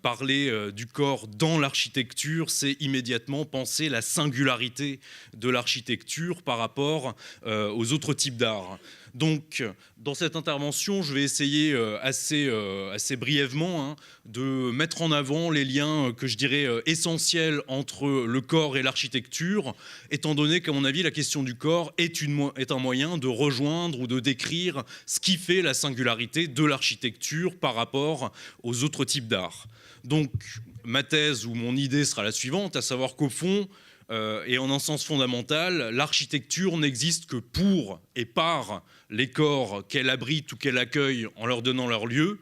Parler du corps dans l'architecture, c'est immédiatement penser la singularité de l'architecture par rapport aux autres types d'art. Donc, dans cette intervention, je vais essayer assez brièvement de mettre en avant les liens que je dirais essentiels entre le corps et l'architecture, étant donné qu'à mon avis, la question du corps est un moyen de rejoindre ou de décrire ce qui fait la singularité de l'architecture par rapport aux autres types d'art. Donc, ma thèse ou mon idée sera la suivante, à savoir qu'au fond, et en un sens fondamental, l'architecture n'existe que pour et par les corps qu'elle abrite ou qu'elle accueille en leur donnant leur lieu.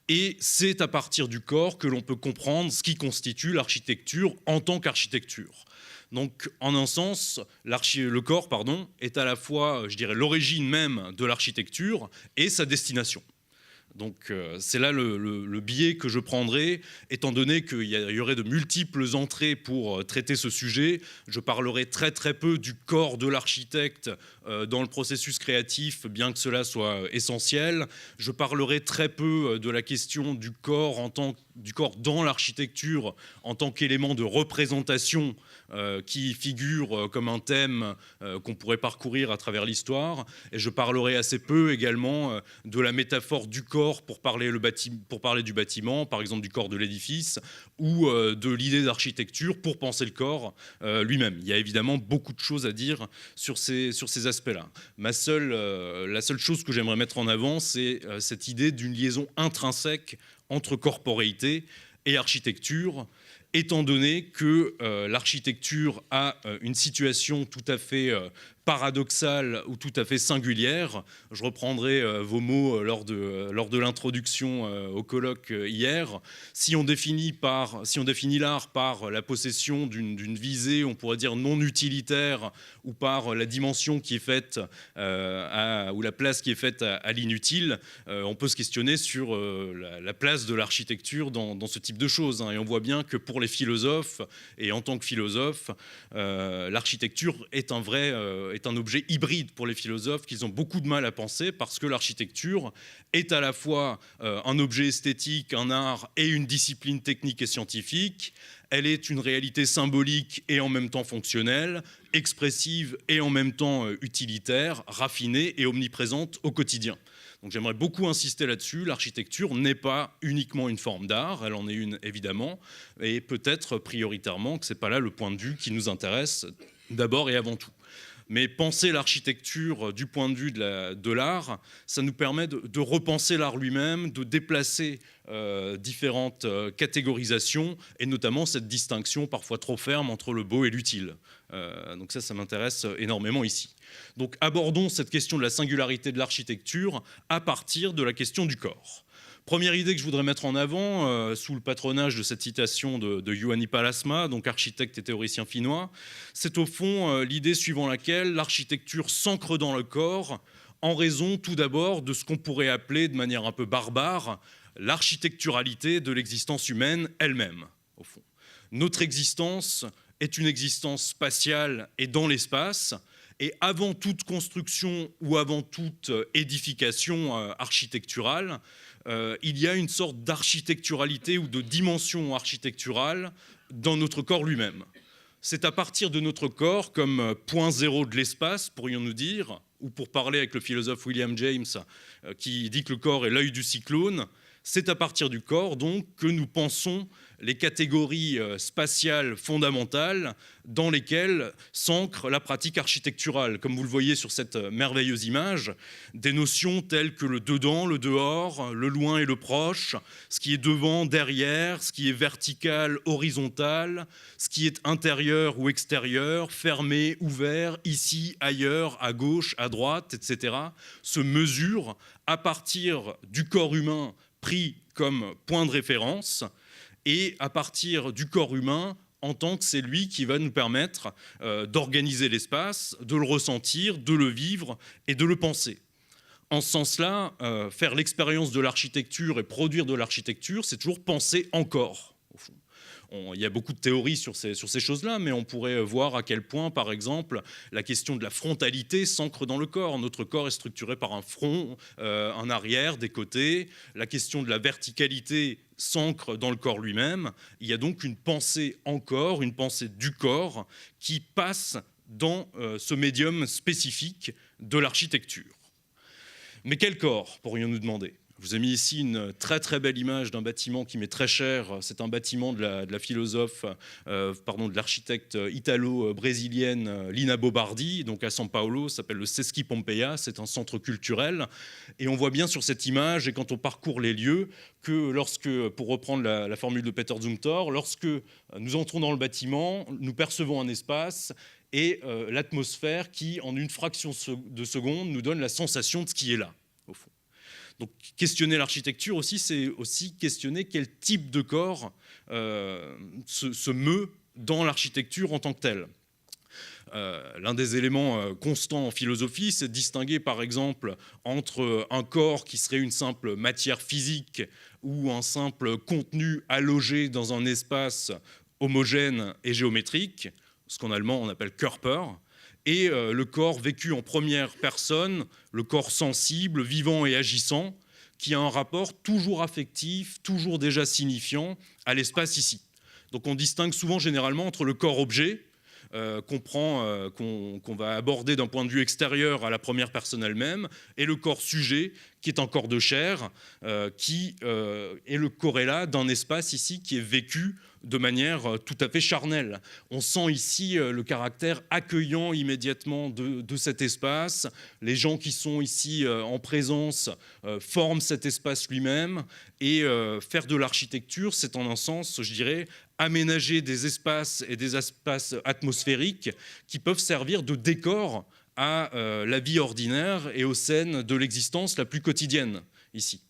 Et c'est à partir du corps que l'on peut comprendre ce qui constitue l'architecture en tant qu'architecture. Donc, en un sens, le corps est à la fois, je dirais, l'origine même de l'architecture et sa destination. Donc c'est là le biais que je prendrai, étant donné qu'il y aurait de multiples entrées pour traiter ce sujet. Je parlerai très très peu du corps de l'architecte dans le processus créatif, bien que cela soit essentiel. Je parlerai très peu de la question du corps dans l'architecture en tant qu'élément de représentation qui figure comme un thème qu'on pourrait parcourir à travers l'histoire. Et je parlerai assez peu également de la métaphore du corps pour parler du bâtiment, par exemple du corps de l'édifice, ou de l'idée d'architecture pour penser le corps lui-même. Il y a évidemment beaucoup de choses à dire sur ces aspects-là. La seule chose que j'aimerais mettre en avant, c'est cette idée d'une liaison intrinsèque entre corporéité et architecture, étant donné que l'architecture a une situation tout à fait paradoxale ou tout à fait singulière. Je reprendrai vos mots lors de l'introduction au colloque hier. Si on définit l'art par la possession d'une visée, on pourrait dire non utilitaire, ou par la dimension qui est faite ou la place qui est faite à l'inutile, on peut se questionner sur la place de l'architecture dans ce type de choses. Et on voit bien que pour les philosophes, et en tant que philosophe, l'architecture est un objet hybride pour les philosophes qu'ils ont beaucoup de mal à penser, parce que l'architecture est à la fois un objet esthétique, un art et une discipline technique et scientifique. Elle est une réalité symbolique et en même temps fonctionnelle, expressive et en même temps utilitaire, raffinée et omniprésente au quotidien. Donc j'aimerais beaucoup insister là-dessus. L'architecture n'est pas uniquement une forme d'art, elle en est une évidemment, et peut-être prioritairement que ce n'est pas là le point de vue qui nous intéresse d'abord et avant tout. Mais penser l'architecture du point de vue de l'art, ça nous permet de repenser l'art lui-même, de déplacer différentes catégorisations, et notamment cette distinction parfois trop ferme entre le beau et l'utile. Donc ça m'intéresse énormément ici. Donc abordons cette question de la singularité de l'architecture à partir de la question du corps. Première idée que je voudrais mettre en avant, sous le patronage de cette citation de Juhani Pallasmaa, donc architecte et théoricien finnois, c'est au fond l'idée suivant laquelle l'architecture s'ancre dans le corps en raison tout d'abord de ce qu'on pourrait appeler de manière un peu barbare l'architecturalité de l'existence humaine elle-même, au fond. Notre existence est une existence spatiale et dans l'espace, et avant toute construction ou avant toute édification architecturale, il y a une sorte d'architecturalité ou de dimension architecturale dans notre corps lui-même. C'est à partir de notre corps, comme point zéro de l'espace, pourrions-nous dire, ou pour parler avec le philosophe William James, qui dit que le corps est l'œil du cyclone, c'est à partir du corps, donc, que nous pensons les catégories spatiales fondamentales dans lesquelles s'ancre la pratique architecturale. Comme vous le voyez sur cette merveilleuse image, des notions telles que le dedans, le dehors, le loin et le proche, ce qui est devant, derrière, ce qui est vertical, horizontal, ce qui est intérieur ou extérieur, fermé, ouvert, ici, ailleurs, à gauche, à droite, etc., se mesurent à partir du corps humain pris comme point de référence, et à partir du corps humain en tant que c'est lui qui va nous permettre d'organiser l'espace, de le ressentir, de le vivre et de le penser. En ce sens-là, faire l'expérience de l'architecture et produire de l'architecture, c'est toujours penser en corps, au fond. il y a beaucoup de théories sur ces choses-là, mais on pourrait voir à quel point, par exemple, la question de la frontalité s'ancre dans le corps. Notre corps est structuré par un front, un arrière, des côtés. La question de la verticalité s'ancre dans le corps lui-même. Il y a donc une pensée une pensée du corps qui passe dans ce médium spécifique de l'architecture. Mais quel corps, pourrions-nous demander ? Je vous ai mis ici une très très belle image d'un bâtiment qui m'est très cher. C'est un bâtiment de la philosophe, de l'architecte italo-brésilienne Lina Bobardi, donc à São Paulo, ça s'appelle le Sesc Pompeia, c'est un centre culturel. Et on voit bien sur cette image, et quand on parcourt les lieux, que lorsque, pour reprendre la formule de Peter Zumthor, lorsque nous entrons dans le bâtiment, nous percevons un espace et l'atmosphère qui, en une fraction de seconde, nous donne la sensation de ce qui est là, au fond. Donc questionner l'architecture aussi, c'est aussi questionner quel type de corps se meut dans l'architecture en tant que telle. L'un des éléments constants en philosophie, c'est de distinguer par exemple entre un corps qui serait une simple matière physique ou un simple contenu allogé dans un espace homogène et géométrique, ce qu'en allemand on appelle Körper, et le corps vécu en première personne, le corps sensible, vivant et agissant, qui a un rapport toujours affectif, toujours déjà signifiant à l'espace ici. Donc on distingue souvent généralement entre le corps-objet, qu'on va aborder d'un point de vue extérieur à la première personne elle-même, et le corps-sujet, qui est un corps de chair, qui est le corrélat d'un espace ici qui est vécu de manière tout à fait charnelle. On sent ici le caractère accueillant immédiatement de cet espace. Les gens qui sont ici en présence forment cet espace lui-même. Et faire de l'architecture, c'est en un sens, je dirais, aménager des espaces et des espaces atmosphériques qui peuvent servir de décor à la vie ordinaire et aux scènes de l'existence la plus quotidienne ici,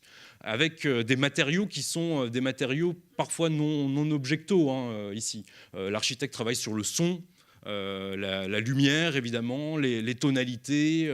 avec des matériaux qui sont des matériaux parfois non objectaux ici. L'architecte travaille sur le son, la lumière évidemment, les tonalités,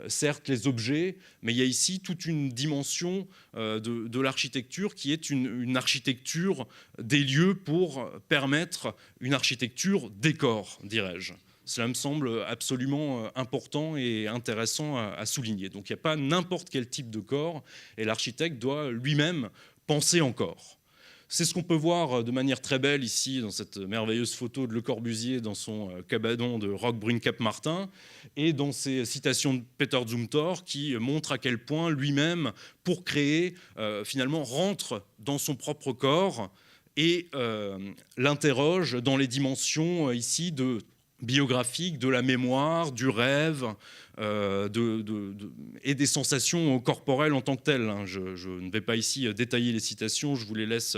certes les objets, mais il y a ici toute une dimension de l'architecture qui est une architecture des lieux pour permettre une architecture décor, dirais-je. Cela me semble absolument important et intéressant à souligner. Donc il n'y a pas n'importe quel type de corps et l'architecte doit lui-même penser en corps. C'est ce qu'on peut voir de manière très belle ici dans cette merveilleuse photo de Le Corbusier dans son cabanon de Roquebrune-Cap-Martin et dans ces citations de Peter Zumthor qui montrent à quel point lui-même, pour créer, finalement rentre dans son propre corps et l'interroge dans les dimensions ici biographiques, de la mémoire, du rêve et des sensations corporelles en tant que telles. Je ne vais pas ici détailler les citations, je vous les laisse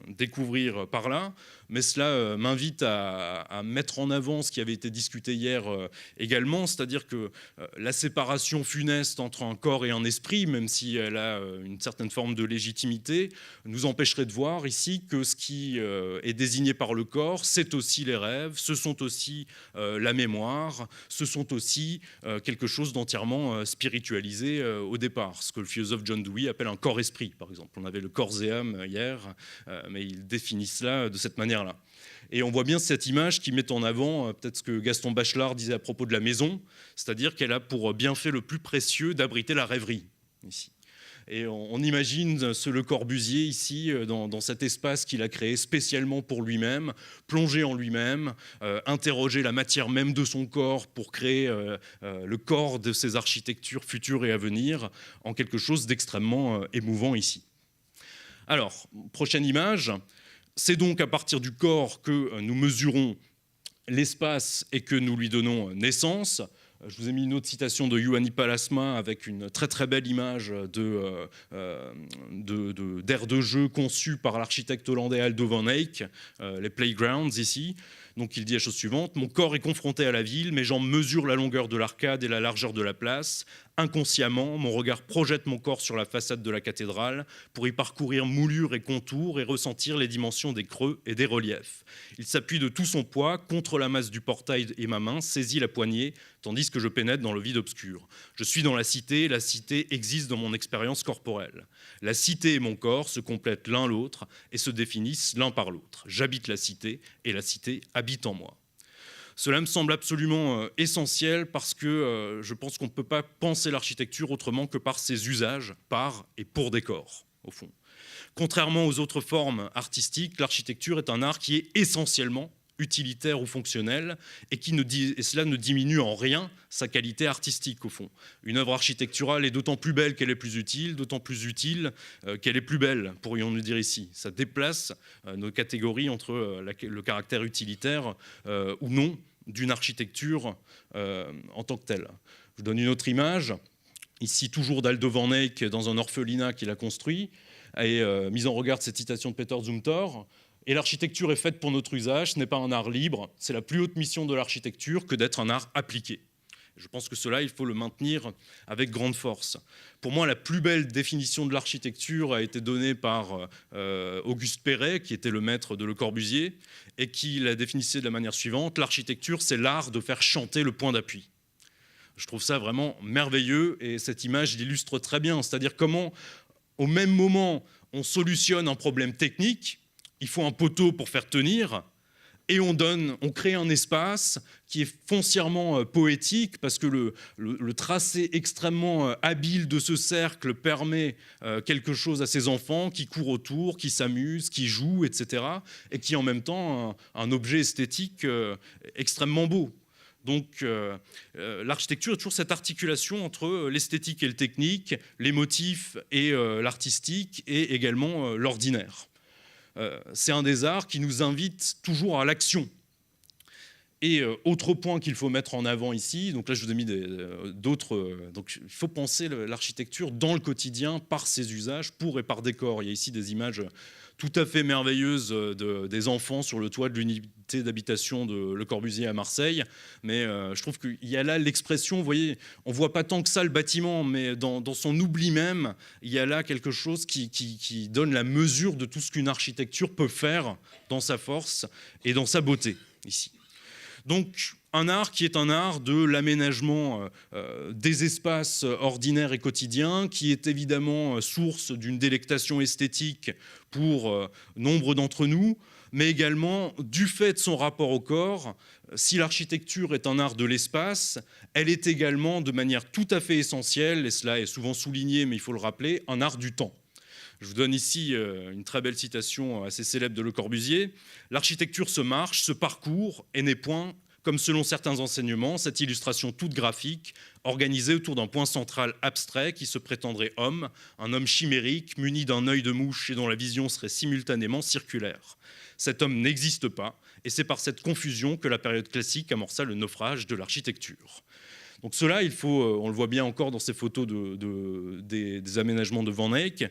découvrir par là, mais cela m'invite à mettre en avant ce qui avait été discuté hier également, c'est-à-dire que la séparation funeste entre un corps et un esprit, même si elle a une certaine forme de légitimité, nous empêcherait de voir ici que ce qui est désigné par le corps, c'est aussi les rêves, ce sont aussi la mémoire, ce sont aussi quelque chose d'entièrement spiritualisé au départ, ce que le philosophe John Dewey appelle un corps-esprit, par exemple. On avait le corps et âme hier, mais il définit cela de cette manière-là. Et on voit bien cette image qui met en avant peut-être ce que Gaston Bachelard disait à propos de la maison, c'est-à-dire qu'elle a pour bienfait le plus précieux d'abriter la rêverie, ici. Et on imagine ce Le Corbusier ici, dans cet espace qu'il a créé spécialement pour lui-même, plongé en lui-même, interroger la matière même de son corps pour créer le corps de ses architectures futures et à venir, en quelque chose d'extrêmement émouvant ici. Alors, prochaine image, c'est donc à partir du corps que nous mesurons l'espace et que nous lui donnons naissance. Je vous ai mis une autre citation de Juhani Pallasmaa avec une très très belle image d'aire de jeu conçue par l'architecte hollandais Aldo van Eyck, les playgrounds ici. Donc il dit la chose suivante: mon corps est confronté à la ville, mes jambes mesurent la longueur de l'arcade et la largeur de la place. Inconsciemment, mon regard projette mon corps sur la façade de la cathédrale pour y parcourir moulures et contours et ressentir les dimensions des creux et des reliefs. Il s'appuie de tout son poids contre la masse du portail et ma main saisit la poignée tandis que je pénètre dans le vide obscur. Je suis dans la cité existe dans mon expérience corporelle. La cité et mon corps se complètent l'un l'autre et se définissent l'un par l'autre. J'habite la cité et la cité habite en moi. Cela me semble absolument essentiel parce que je pense qu'on ne peut pas penser l'architecture autrement que par ses usages, par et pour des corps, au fond. Contrairement aux autres formes artistiques, l'architecture est un art qui est essentiellement utilitaire ou fonctionnel et cela ne diminue en rien sa qualité artistique, au fond. Une œuvre architecturale est d'autant plus belle qu'elle est plus utile, d'autant plus utile qu'elle est plus belle, pourrions-nous dire ici. Ça déplace nos catégories entre le caractère utilitaire ou non d'une architecture en tant que telle. Je vous donne une autre image. Ici, toujours d'Aldo Van Eyck dans un orphelinat qu'il a construit, et mise en regard de cette citation de Peter Zumthor. Et l'architecture est faite pour notre usage, ce n'est pas un art libre, c'est la plus haute mission de l'architecture que d'être un art appliqué. Je pense que cela, il faut le maintenir avec grande force. Pour moi, la plus belle définition de l'architecture a été donnée par Auguste Perret, qui était le maître de Le Corbusier, et qui la définissait de la manière suivante: l'architecture, c'est l'art de faire chanter le point d'appui. Je trouve ça vraiment merveilleux, et cette image l'illustre très bien, c'est-à-dire comment, au même moment, on solutionne un problème technique. Il faut un poteau pour faire tenir, et on crée un espace qui est foncièrement poétique, parce que le tracé extrêmement habile de ce cercle permet quelque chose à ces enfants qui courent autour, qui s'amusent, qui jouent, etc., et qui en même temps un objet esthétique extrêmement beau. Donc l'architecture est toujours cette articulation entre l'esthétique et le technique, les motifs et l'artistique, et également l'ordinaire. C'est un des arts qui nous invite toujours à l'action. Et autre point qu'il faut mettre en avant ici, donc là je vous ai mis d'autres, donc il faut penser l'architecture dans le quotidien par ses usages, pour et par décor. Il y a ici des images tout à fait merveilleuses des enfants sur le toit de l'unité d'habitation de Le Corbusier à Marseille, mais je trouve qu'il y a là l'expression, vous voyez, on ne voit pas tant que ça le bâtiment, mais dans son oubli même, il y a là quelque chose qui donne la mesure de tout ce qu'une architecture peut faire dans sa force et dans sa beauté, ici. Donc, un art qui est un art de l'aménagement des espaces ordinaires et quotidiens, qui est évidemment source d'une délectation esthétique pour nombre d'entre nous, mais également du fait de son rapport au corps. Si l'architecture est un art de l'espace, elle est également, de manière tout à fait essentielle, et cela est souvent souligné, mais il faut le rappeler, un art du temps. Je vous donne ici une très belle citation assez célèbre de Le Corbusier. « L'architecture se marche, se parcourt et n'est point, comme selon certains enseignements, cette illustration toute graphique, organisée autour d'un point central abstrait qui se prétendrait homme, un homme chimérique, muni d'un œil de mouche et dont la vision serait simultanément circulaire. Cet homme n'existe pas, et c'est par cette confusion que la période classique amorça le naufrage de l'architecture. » Donc cela, il faut, on le voit bien encore dans ces photos des aménagements de Van Eyck,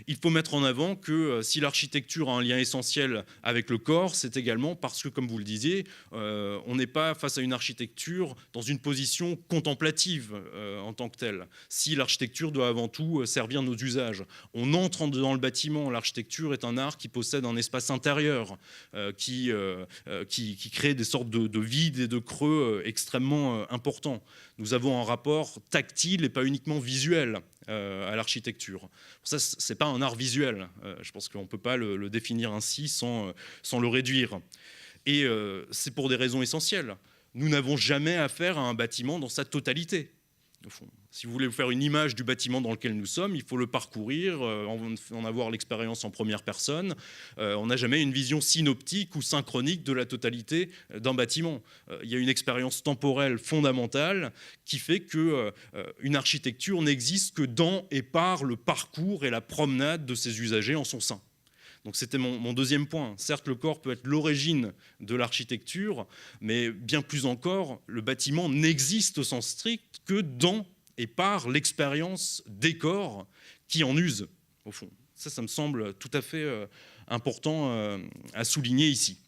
il faut mettre en avant que si l'architecture a un lien essentiel avec le corps, c'est également parce que, comme vous le disiez, on n'est pas face à une architecture dans une position contemplative en tant que telle. Si l'architecture doit avant tout servir nos usages, on entre dans le bâtiment, l'architecture est un art qui possède un espace intérieur, qui crée des sortes de vides et de creux extrêmement importants. Nous avons un rapport tactile et pas uniquement visuel à l'architecture. Pour ça, ce n'est pas un art visuel. Je pense qu'on ne peut pas le définir ainsi sans le réduire. Et c'est pour des raisons essentielles. Nous n'avons jamais affaire à un bâtiment dans sa totalité, au fond. Si vous voulez vous faire une image du bâtiment dans lequel nous sommes, il faut le parcourir, en avoir l'expérience en première personne. On n'a jamais une vision synoptique ou synchronique de la totalité d'un bâtiment. Il y a une expérience temporelle fondamentale qui fait qu'une architecture n'existe que dans et par le parcours et la promenade de ses usagers en son sein. Donc c'était mon deuxième point. Certes, le corps peut être l'origine de l'architecture, mais bien plus encore, le bâtiment n'existe au sens strict que dans et par l'expérience des corps qui en usent, au fond. Ça me semble tout à fait important à souligner ici.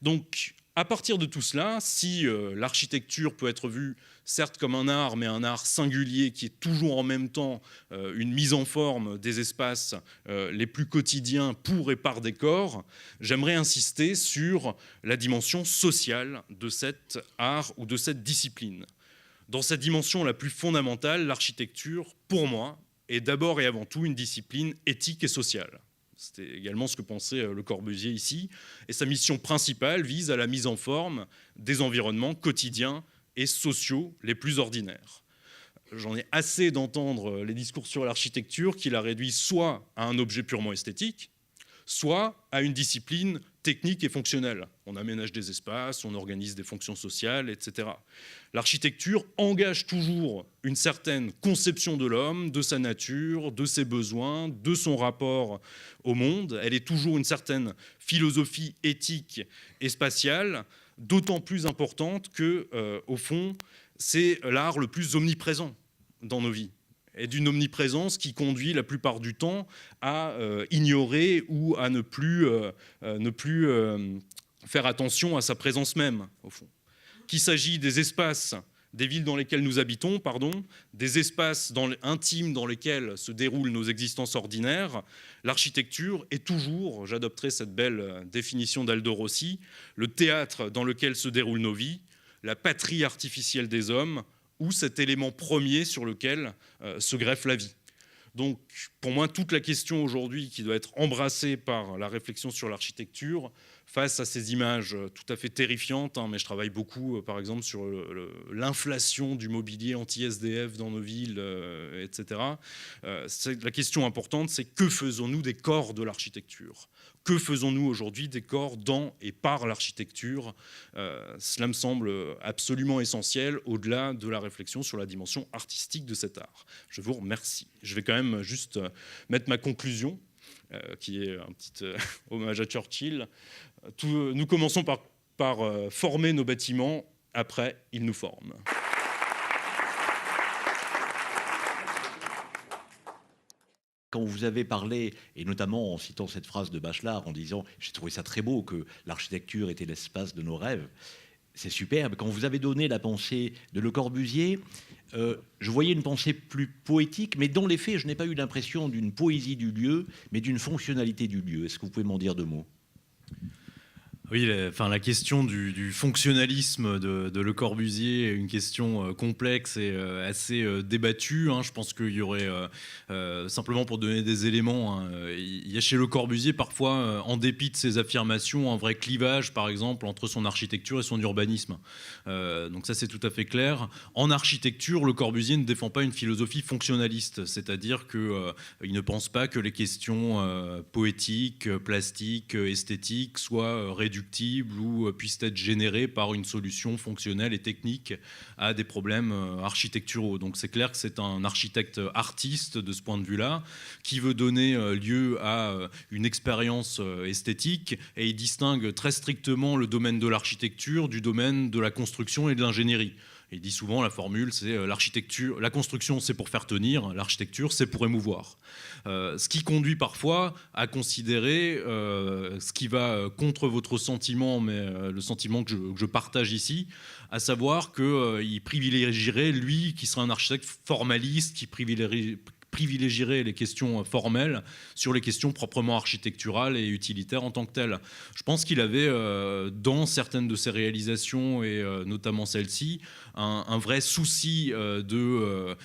Donc, à partir de tout cela, si l'architecture peut être vue certes comme un art, mais un art singulier qui est toujours en même temps une mise en forme des espaces les plus quotidiens pour et par des corps, j'aimerais insister sur la dimension sociale de cet art ou de cette discipline. Dans sa dimension la plus fondamentale, l'architecture, pour moi, est d'abord et avant tout une discipline éthique et sociale. C'était également ce que pensait Le Corbusier ici. Et sa mission principale vise à la mise en forme des environnements quotidiens et sociaux les plus ordinaires. J'en ai assez d'entendre les discours sur l'architecture qui la réduisent soit à un objet purement esthétique, soit à une discipline technique et fonctionnelle. On aménage des espaces, on organise des fonctions sociales, etc. L'architecture engage toujours une certaine conception de l'homme, de sa nature, de ses besoins, de son rapport au monde. Elle est toujours une certaine philosophie éthique et spatiale, d'autant plus importante que, au fond, c'est l'art le plus omniprésent dans nos vies, et d'une omniprésence qui conduit la plupart du temps à ignorer ou à ne plus faire attention à sa présence même, au fond. Qu'il s'agit des espaces, des villes dans lesquelles nous habitons, des espaces intimes dans lesquels se déroulent nos existences ordinaires, l'architecture est toujours, j'adopterai cette belle définition d'Aldo Rossi, le théâtre dans lequel se déroulent nos vies, la patrie artificielle des hommes, ou cet élément premier sur lequel se greffe la vie. Donc, pour moi, toute la question aujourd'hui qui doit être embrassée par la réflexion sur l'architecture, face à ces images tout à fait terrifiantes, mais je travaille beaucoup, par exemple, sur l'inflation du mobilier anti-SDF dans nos villes, etc. La question importante, c'est que faisons-nous des corps de l'architecture ? Que faisons-nous aujourd'hui des corps dans et par l'architecture ? Cela me semble absolument essentiel au-delà de la réflexion sur la dimension artistique de cet art. Je vous remercie. Je vais quand même juste mettre ma conclusion, qui est un petit hommage à Churchill. Nous commençons par former nos bâtiments, après ils nous forment. Quand vous avez parlé, et notamment en citant cette phrase de Bachelard, en disant « j'ai trouvé ça très beau que l'architecture était l'espace de nos rêves », c'est superbe. Quand vous avez donné la pensée de Le Corbusier, je voyais une pensée plus poétique, mais dans les faits, je n'ai pas eu l'impression d'une poésie du lieu, mais d'une fonctionnalité du lieu. Est-ce que vous pouvez m'en dire deux mots ? Oui, la question du fonctionnalisme de Le Corbusier est une question complexe et assez débattue. Je pense qu'il y aurait, simplement pour donner des éléments, il y a chez Le Corbusier parfois, en dépit de ses affirmations, un vrai clivage, par exemple, entre son architecture et son urbanisme. Donc ça, c'est tout à fait clair. En architecture, Le Corbusier ne défend pas une philosophie fonctionnaliste, c'est-à-dire qu'il ne pense pas que les questions poétiques, plastiques, esthétiques soient réductibles ou puissent être générées par une solution fonctionnelle et technique à des problèmes architecturaux. Donc c'est clair que c'est un architecte artiste de ce point de vue-là, qui veut donner lieu à une expérience esthétique, et il distingue très strictement le domaine de l'architecture du domaine de la construction et de l'ingénierie. Il dit souvent, la formule, c'est l'architecture, la construction, c'est pour faire tenir, l'architecture, c'est pour émouvoir. Ce qui conduit parfois à considérer ce qui va contre votre sentiment, mais le sentiment que je partage ici, à savoir qu'il privilégierait, lui, qui serait un architecte formaliste, qui privilégierait les questions formelles sur les questions proprement architecturales et utilitaires en tant que telles. Je pense qu'il avait, dans certaines de ses réalisations, et notamment celle-ci, un vrai souci de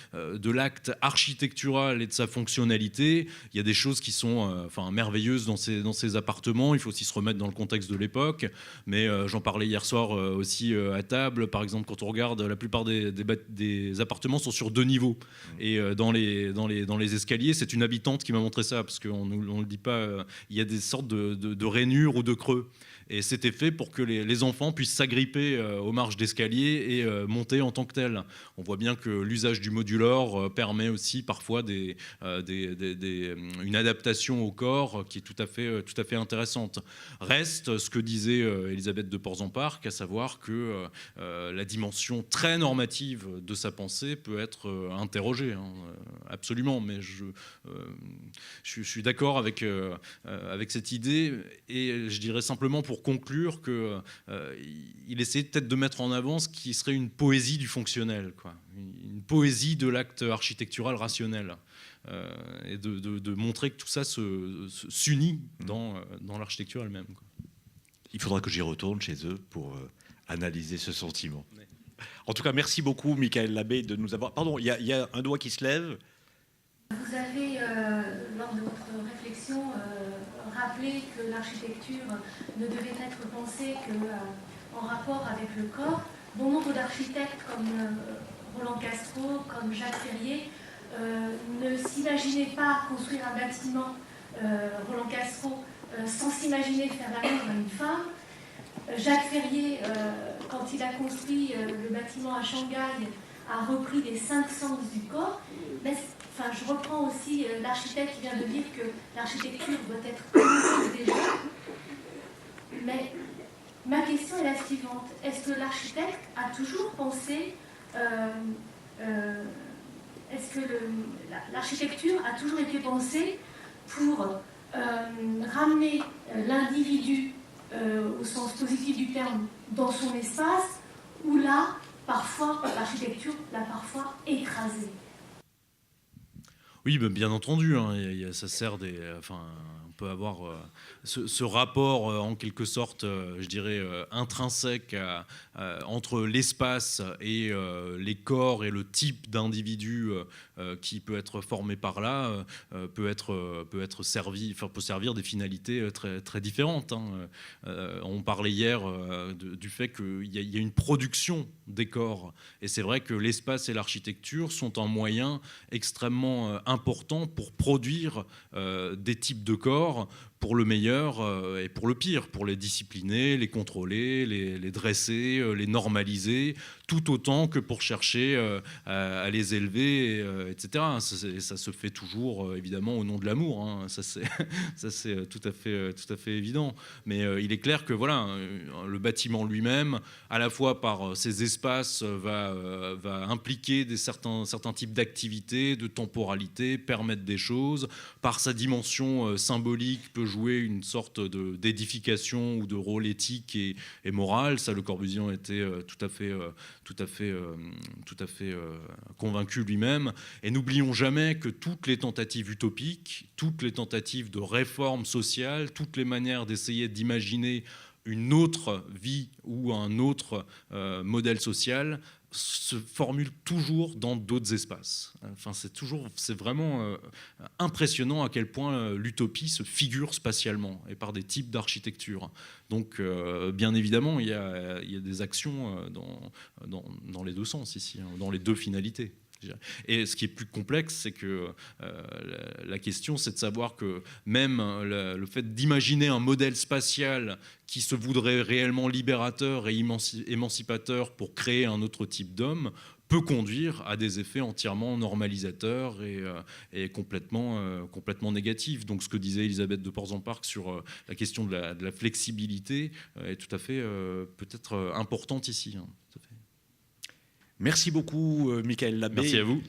l'acte architectural et de sa fonctionnalité. Il y a des choses qui sont merveilleuses dans ces appartements. Il faut aussi se remettre dans le contexte de l'époque. Mais j'en parlais hier soir aussi à table. Par exemple, quand on regarde, la plupart des appartements sont sur 2 niveaux. Et dans les escaliers, c'est une habitante qui m'a montré ça, parce qu'on ne le dit pas, il y a des sortes de rainures ou de creux. Et c'était fait pour que les enfants puissent s'agripper aux marches d'escalier et monter en tant que tel. On voit bien que l'usage du modulor permet aussi parfois une adaptation au corps qui est tout à fait intéressante. Reste ce que disait Elisabeth de Portzamparc, à savoir que la dimension très normative de sa pensée peut être interrogée, absolument. Mais je suis d'accord avec cette idée, et je dirais simplement pour conclure qu'il essayait peut-être de mettre en avant ce qui serait une poésie du fonctionnel, une poésie de l'acte architectural rationnel, et de montrer que tout ça s'unit dans l'architecture elle-même. Il faudra que j'y retourne chez eux pour analyser ce sentiment. En tout cas, merci beaucoup, Michael Labbé, de nous avoir... Pardon, il y a un doigt qui se lève. Vous avez, lors de votre réflexion, rappelé que l'architecture ne devait être pensée qu'en rapport avec le corps. Bon nombre d'architectes comme Roland Castro, comme Jacques Ferrier, ne s'imaginaient pas construire un bâtiment, Roland Castro, sans s'imaginer faire l'amour à une femme. Jacques Ferrier, quand il a construit le bâtiment à Shanghai, a repris les 5 sens du corps. Mais, enfin, je reprends aussi l'architecte qui vient de dire que l'architecture doit être amoureuse des gens. Mais ma question est la suivante. Est-ce que l'architecte a toujours pensé... est-ce que l'architecture a toujours été pensée pour ramener l'individu au sens positif du terme dans son espace, ou là, parfois, l'architecture l'a parfois écrasé? Oui, ben, bien entendu, hein, ça sert enfin, on peut avoir ce rapport en quelque sorte, je dirais, intrinsèque entre l'espace et les corps et le type d'individu qui peut être formé par là, peut servir des finalités très, très différentes. Hein. On parlait hier du fait qu'il y a une production des corps, et c'est vrai que l'espace et l'architecture sont un moyen extrêmement important pour produire des types de corps, pour le meilleur et pour le pire, pour les discipliner, les contrôler, les dresser, les normaliser, tout autant que pour chercher à les élever, etc. Ça se fait toujours, évidemment, au nom de l'amour. Hein. Ça, c'est tout à fait évident. Mais il est clair que voilà, le bâtiment lui-même, à la fois par ses espaces, va impliquer certains types d'activités, de temporalité, permettre des choses. Par sa dimension symbolique, peut jouer une sorte d'édification ou de rôle éthique et moral. Ça, Le Corbusier était tout à fait convaincu lui-même. Et n'oublions jamais que toutes les tentatives utopiques, toutes les tentatives de réforme sociale, toutes les manières d'essayer d'imaginer une autre vie ou un autre modèle social se formule toujours dans d'autres espaces. Enfin, c'est vraiment impressionnant à quel point l'utopie se figure spatialement et par des types d'architecture. Donc, bien évidemment, il y a des actions dans les deux sens ici, hein, dans les deux finalités. Et ce qui est plus complexe, c'est que la question, c'est de savoir que même le fait d'imaginer un modèle spatial qui se voudrait réellement libérateur et émancipateur pour créer un autre type d'homme peut conduire à des effets entièrement normalisateurs et complètement négatifs. Donc ce que disait Elisabeth de Portzamparc sur la question de la flexibilité est tout à fait peut-être importante ici. Hein, tout à fait. Merci beaucoup, Michael Labbé. Merci à vous.